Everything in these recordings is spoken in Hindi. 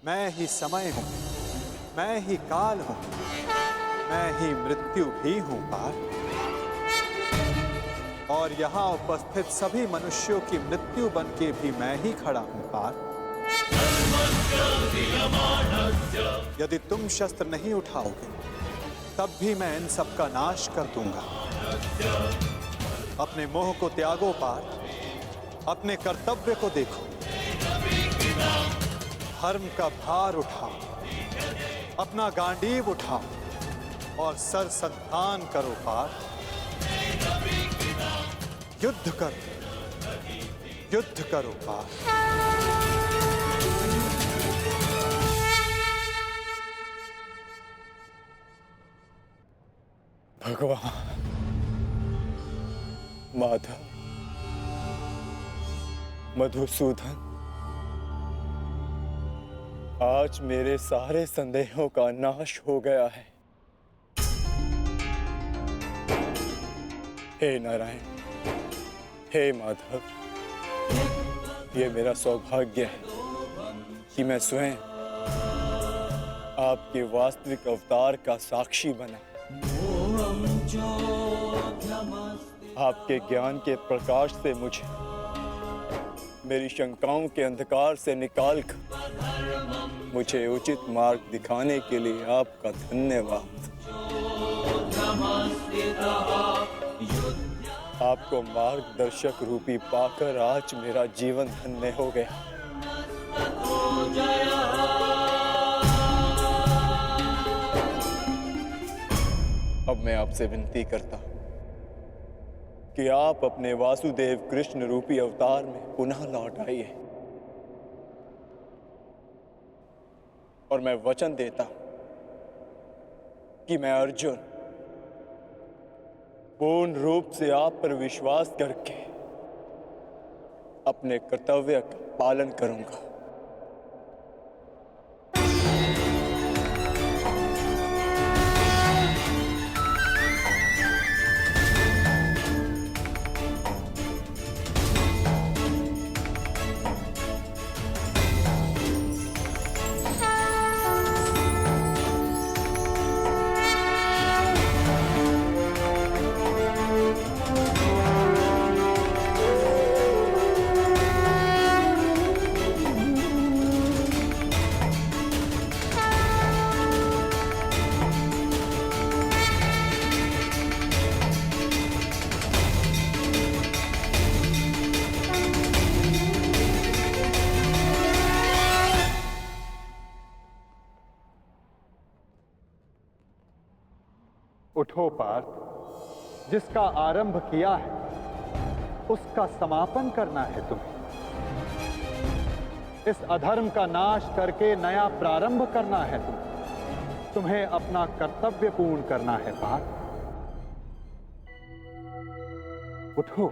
मैं ही समय हूं, मैं ही काल हूं, मैं ही मृत्यु भी हूं पार्थ। और यहां उपस्थित सभी मनुष्यों की मृत्यु बन के भी मैं ही खड़ा हूं पार्थ। यदि तुम शस्त्र नहीं उठाओगे तब भी मैं इन सब का नाश कर दूंगा। अपने मोह को त्यागो पार्थ, अपने कर्तव्य को देखो, धर्म का भार उठाओ, अपना गांडीव उठाओ और सर संधान करो पार्थ। युद्ध करो, युद्ध करो पार्थ। भगवान माधव, मधुसूदन, आज मेरे सारे संदेहों का नाश हो गया है। हे नारायण, हे माधव, ये मेरा सौभाग्य है कि मैं स्वयं आपके वास्तविक अवतार का साक्षी बना। आपके ज्ञान के प्रकाश से मुझे मेरी शंकाओं के अंधकार से निकालकर मुझे उचित मार्ग दिखाने के लिए आपका धन्यवाद। आपको मार्गदर्शक रूपी पाकर आज मेरा जीवन धन्य हो गया। अब मैं आपसे विनती करता हूं कि आप अपने वासुदेव कृष्ण रूपी अवतार में पुनः लौट आइए और मैं वचन देता हूं कि मैं अर्जुन पूर्ण रूप से आप पर विश्वास करके अपने कर्तव्य का पालन करूंगा। उठो पार्थ, जिसका आरंभ किया है उसका समापन करना है तुम्हें। इस अधर्म का नाश करके नया प्रारंभ करना है तुम्हें। तुम्हें अपना कर्तव्य पूर्ण करना है पार्थ। उठो।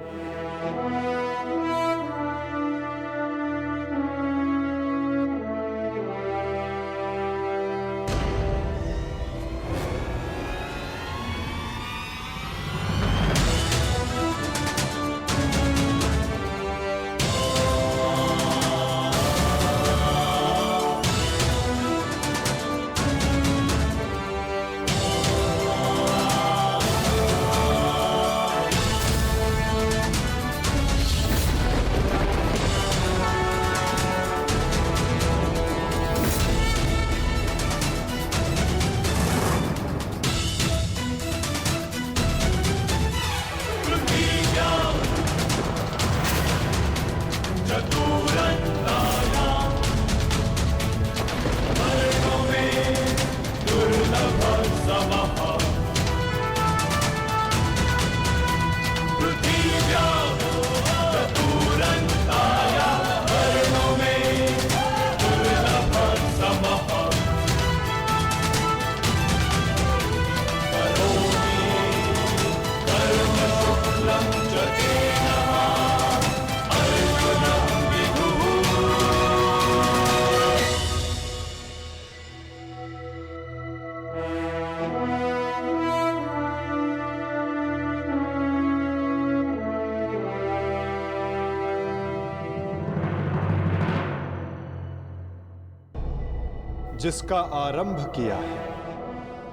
जिसका आरंभ किया है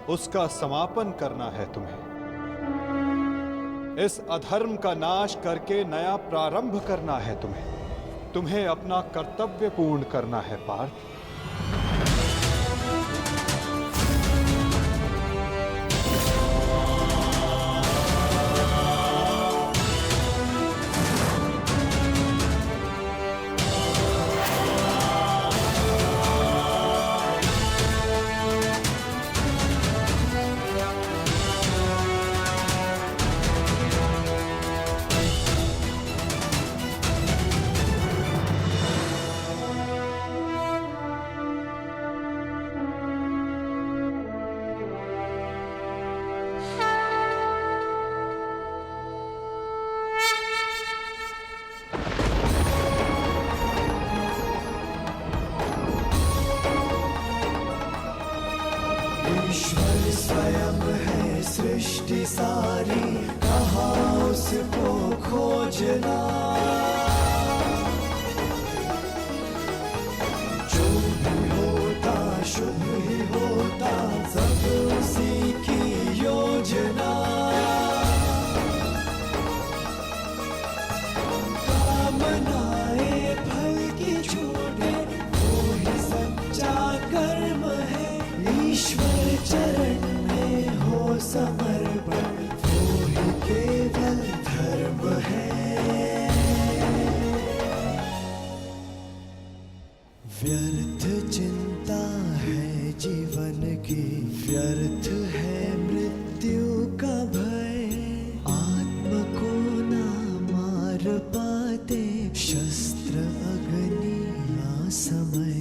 उसका समापन करना है तुम्हें। इस अधर्म का नाश करके नया प्रारंभ करना है तुम्हें। तुम्हें अपना कर्तव्य पूर्ण करना है पार्थ। ईश्वर स्वयं है सृष्टि सारी, कहाँ उसको खोजना। जो भी होता शुभ ही होता, सब उसी की योजना। कामनाएं फल की छूटे, वो ही सच्चा कर्म है। ईश्वर चरण में हो समर्पण, वो ही केवल धर्म है। व्यर्थ चिंता है जीवन की, व्यर्थ है मृत्यु का भय। आत्म को ना मार पाते शस्त्र अग्नि ना समय।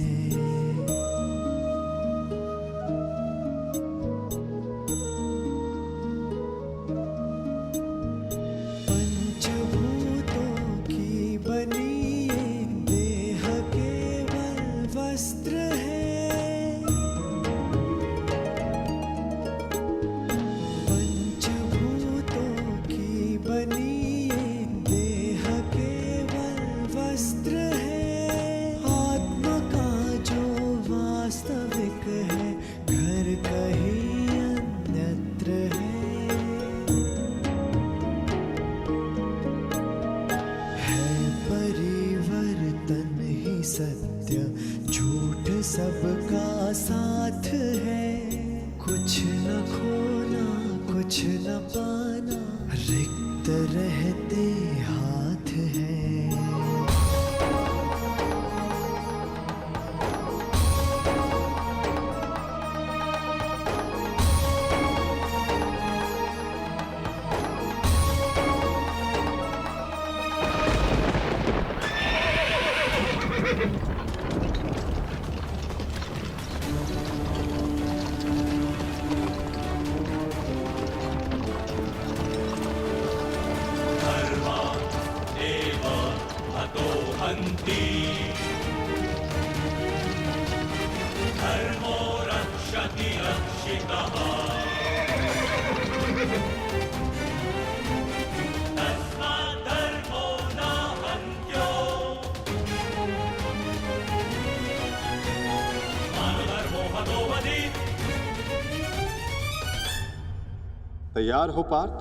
सत्य झूठ सबका साथ है। कुछ न खोना कुछ न पाना, रिक्त रहते हाथ है। धर्मो रक्षति रक्षितः। तस्मात् धर्मो न हन्त्यो। मानधर्मो हतो वधि। तैयार हो पार्थ?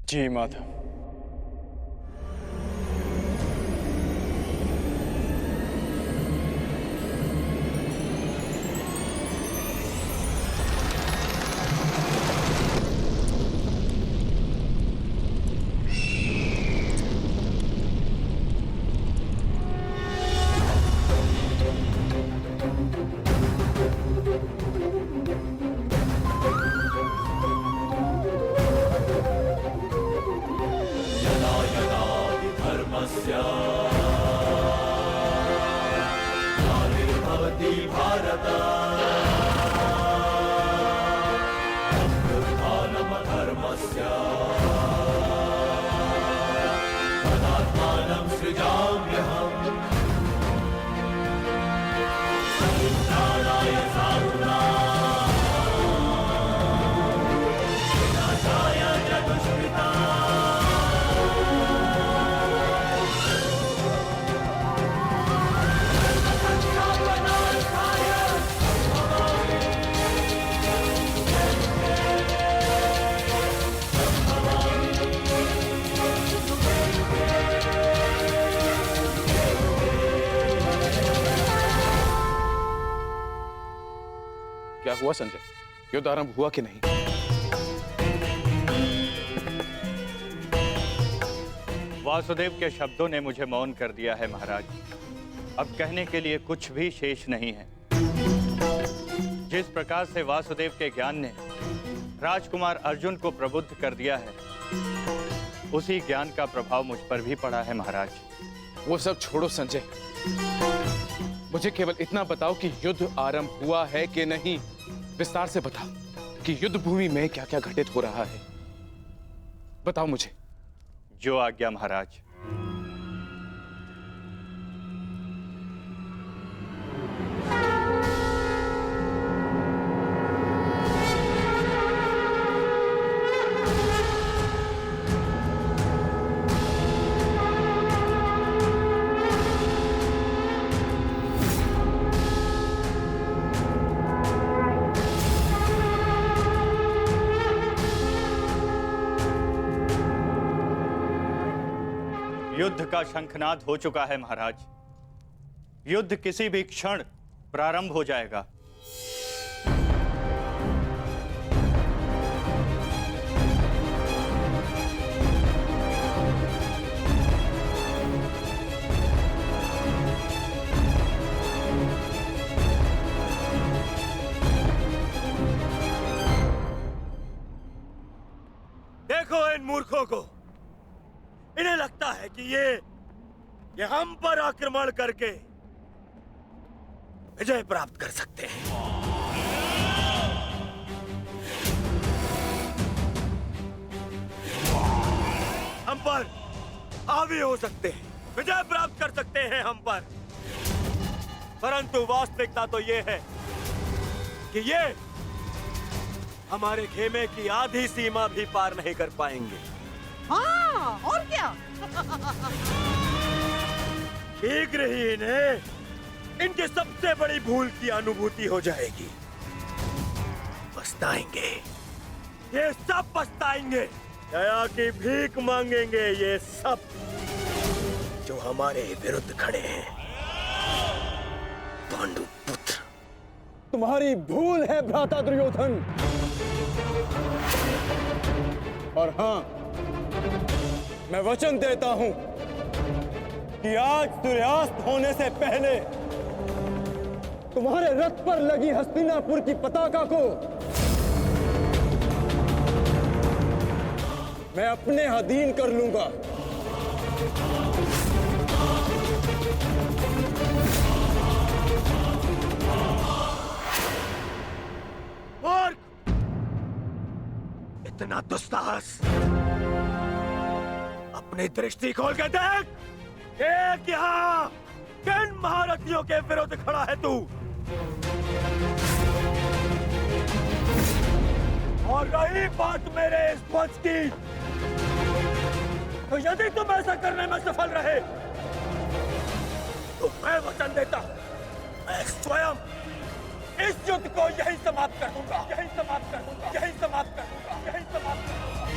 जी माधव। ग्लानिर्भवति भारत, अभ्युत्थानमधर्मस्य तदात्मानं सृजाम्यहम्। क्या हुआ संजय? युद्ध आरंभ हुआ कि नहीं? वासुदेव के शब्दों ने मुझे मौन कर दिया है महाराज। अब कहने के लिए कुछ भी शेष नहीं है। जिस प्रकार से वासुदेव के ज्ञान ने राजकुमार अर्जुन को प्रबुद्ध कर दिया है, उसी ज्ञान का प्रभाव मुझ पर भी पड़ा है महाराज। वो सब छोड़ो संजय, मुझे केवल इतना बताओ कि युद्ध आरंभ हुआ है कि नहीं। विस्तार से बताओ कि युद्ध भूमि में क्या क्या घटित हो रहा है। बताओ मुझे। जो आज्ञा महाराज। युद्ध का शंखनाद हो चुका है महाराज। युद्ध किसी भी क्षण प्रारंभ हो जाएगा। देखो इन मूर्खों को, इन्हें लगता है कि ये हम पर आक्रमण करके विजय प्राप्त कर सकते हैं। हम पर हावी हो सकते हैं, विजय प्राप्त कर सकते हैं हम पर। परंतु वास्तविकता तो ये है कि ये हमारे खेमे की आधी सीमा भी पार नहीं कर पाएंगे। हाँ, और क्या? शीघ्र ही इन्हें इनकी सबसे बड़ी भूल की अनुभूति हो जाएगी। पछताएंगे, ये सब पछताएंगे। दया की भीख मांगेंगे ये सब जो हमारे विरुद्ध खड़े हैं। पांडु पुत्र, तुम्हारी भूल है भ्राता दुर्योधन। और हाँ, मैं वचन देता हूं कि आज सूर्यास्त होने से पहले तुम्हारे रथ पर लगी हस्तिनापुर की पताका को मैं अपने अधीन कर लूंगा। मूर्ख! इतना दुस्साहस! अपनी दृष्टि खोल के देख। एक यहाँ किन महारथियों के विरुद्ध खड़ा है तू? और रही बात मेरे इस ध्वज की, तो यदि तुम ऐसा करने में सफल रहे तो मैं वचन देता हूं, मैं स्वयं इस युद्ध को यही समाप्त कर दूंगा, यही समाप्त कर दूंगा, यही समाप्त कर दूंगा, यही समाप्त कर दूंगा।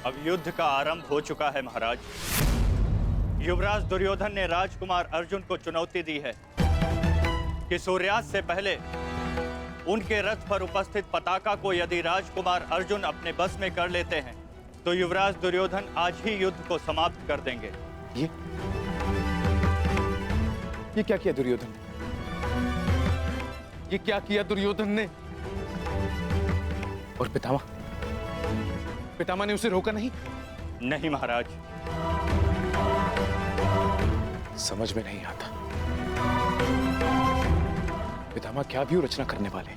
अब युद्ध का आरंभ हो चुका है महाराज। युवराज दुर्योधन ने राजकुमार अर्जुन को चुनौती दी है कि सूर्यास्त से पहले उनके रथ पर उपस्थित पताका को यदि राजकुमार अर्जुन अपने बस में कर लेते हैं तो युवराज दुर्योधन आज ही युद्ध को समाप्त कर देंगे। ये क्या किया दुर्योधन ने? ये क्या किया दुर्योधन ने? और पितामह ने उसे रोका नहीं? नहीं महाराज। समझ में नहीं आता पितामह क्या भी रचना करने वाले।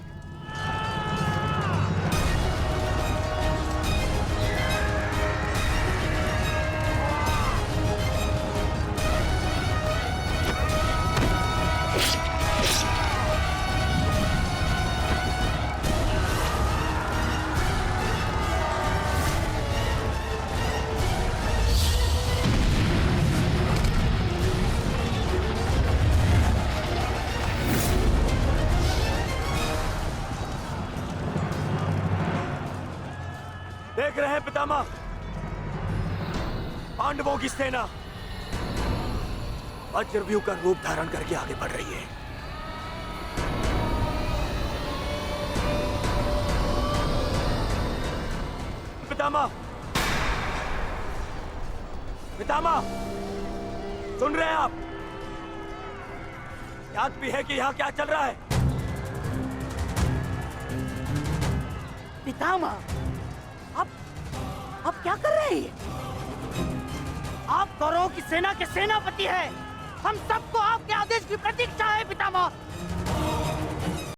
देख रहे हैं पितामह, पांडवों की सेना वज्रव्यूह का रूप धारण करके आगे बढ़ रही है। पितामह, पितामह, सुन रहे हैं आप? याद भी है कि यहाँ क्या चल रहा है? पितामह, आप क्या कर रहे हैं? आप कौरवों की सेना के सेनापति हैं। हम सबको आपके आदेश की प्रतीक्षा है पितामह।